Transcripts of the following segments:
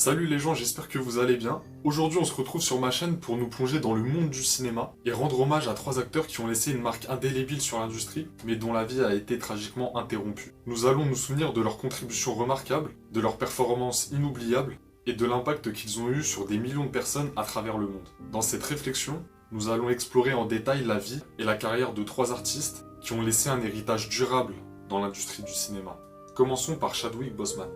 Salut les gens, j'espère que vous allez bien. Aujourd'hui on se retrouve sur ma chaîne pour nous plonger dans le monde du cinéma et rendre hommage à trois acteurs qui ont laissé une marque indélébile sur l'industrie, mais dont la vie a été tragiquement interrompue. Nous allons nous souvenir de leurs contributions remarquables, de leurs performances inoubliables et de l'impact qu'ils ont eu sur des millions de personnes à travers le monde. Dans cette réflexion, nous allons explorer en détail la vie et la carrière de trois artistes qui ont laissé un héritage durable dans l'industrie du cinéma. Commençons par Chadwick Boseman.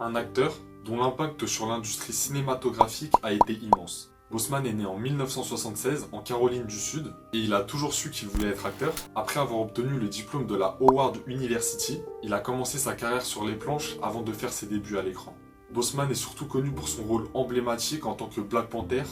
Un acteur dont l'impact sur l'industrie cinématographique a été immense. Boseman est né en 1976 en Caroline du Sud et il a toujours su qu'il voulait être acteur. Après avoir obtenu le diplôme de la Howard University, il a commencé sa carrière sur les planches avant de faire ses débuts à l'écran. Boseman est surtout connu pour son rôle emblématique en tant que Black Panther.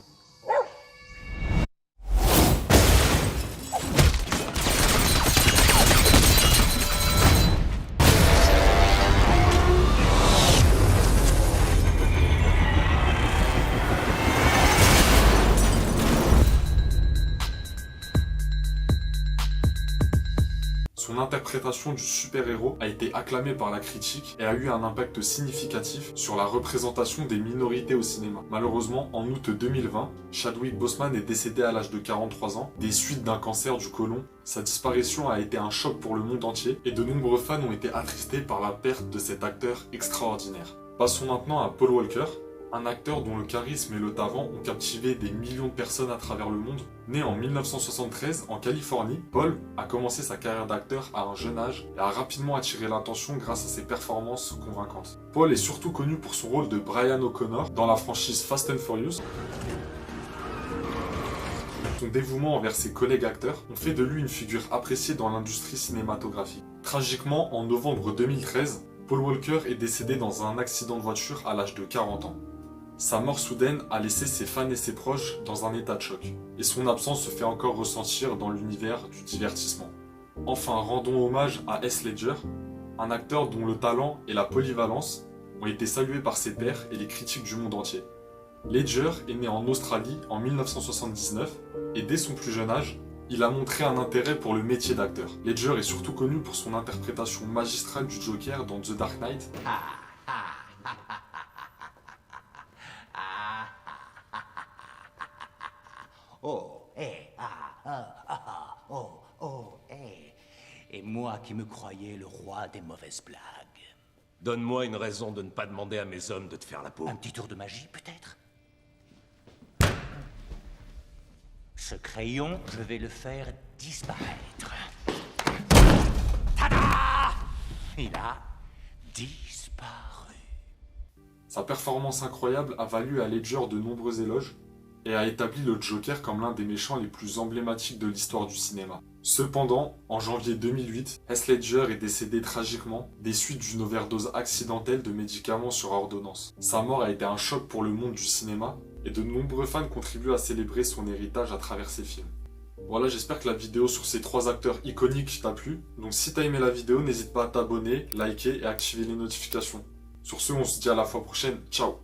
Son interprétation du super-héros a été acclamée par la critique et a eu un impact significatif sur la représentation des minorités au cinéma. Malheureusement, en août 2020, Chadwick Boseman est décédé à l'âge de 43 ans des suites d'un cancer du côlon. Sa disparition a été un choc pour le monde entier et de nombreux fans ont été attristés par la perte de cet acteur extraordinaire. Passons maintenant à Paul Walker, un acteur dont le charisme et le talent ont captivé des millions de personnes à travers le monde. Né en 1973 en Californie, Paul a commencé sa carrière d'acteur à un jeune âge et a rapidement attiré l'attention grâce à ses performances convaincantes. Paul est surtout connu pour son rôle de Brian O'Connor dans la franchise Fast and Furious. Son dévouement envers ses collègues acteurs ont fait de lui une figure appréciée dans l'industrie cinématographique. Tragiquement, en novembre 2013, Paul Walker est décédé dans un accident de voiture à l'âge de 40 ans. Sa mort soudaine a laissé ses fans et ses proches dans un état de choc, et son absence se fait encore ressentir dans l'univers du divertissement. Enfin, rendons hommage à Heath Ledger, un acteur dont le talent et la polyvalence ont été salués par ses pairs et les critiques du monde entier. Ledger est né en Australie en 1979, et dès son plus jeune âge, il a montré un intérêt pour le métier d'acteur. Ledger est surtout connu pour son interprétation magistrale du Joker dans The Dark Knight. Et moi qui me croyais le roi des mauvaises blagues. Donne-moi une raison de ne pas demander à mes hommes de te faire la peau. Un petit tour de magie, peut-être? Ce crayon, je vais le faire disparaître. Tada! Il a disparu. Sa performance incroyable a valu à Ledger de nombreux éloges et a établi le Joker comme l'un des méchants les plus emblématiques de l'histoire du cinéma. Cependant, en janvier 2008, Heath Ledger est décédé tragiquement des suites d'une overdose accidentelle de médicaments sur ordonnance. Sa mort a été un choc pour le monde du cinéma et de nombreux fans contribuent à célébrer son héritage à travers ses films. Voilà, j'espère que la vidéo sur ces trois acteurs iconiques t'a plu. Donc si t'as aimé la vidéo, n'hésite pas à t'abonner, liker et activer les notifications. Sur ce, on se dit à la fois prochaine. Ciao!